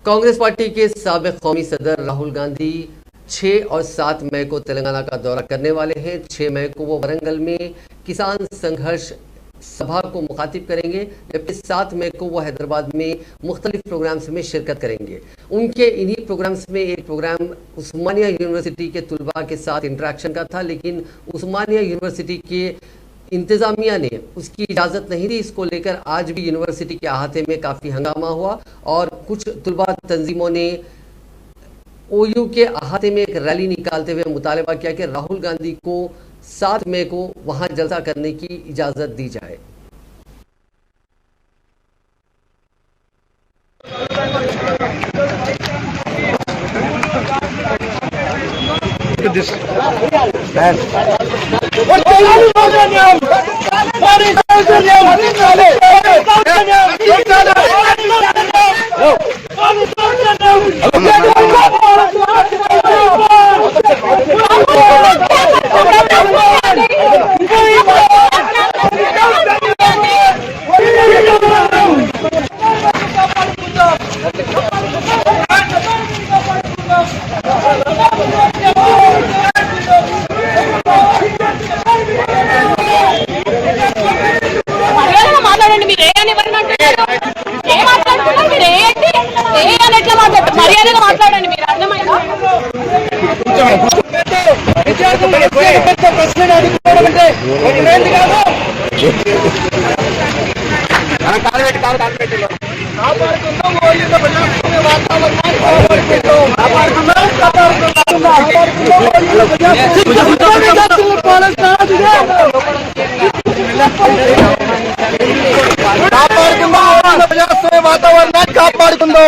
Congress party के साबिक कौमी सदर राहुल गांधी 6 और 7 मई को तेलंगाना का दौरा करने वाले हैं। 6 मई को वो वरंगल में किसान संघर्ष सभा को मुखातिब करेंगे, जबकि 7 मई को वो हैदराबाद में मुख्तलिफ प्रोग्राम्स में शिरकत करेंगे। उनके इन्हीं प्रोग्राम्स में एक प्रोग्राम उस्मानिया यूनिवर्सिटी के तुलबा के साथ इंटरेक्शन का था, लेकिन उस्मानिया यूनिवर्सिटी के इंतज़ामिया ने उसकी इजाज़त नहीं दी। इसको लेकर आज भी यूनिवर्सिटी के अहाते में काफ़ी हंगामा हुआ और कुछ तुलबा तंजीमों ने ओयू के अहाते में एक रैली निकालते हुए मुतालबा किया कि राहुल गांधी को 7 मई को वहां जलसा करने की इजाज़त दी जाए। వాతావరణాన్ని కాపాడుకుందాం।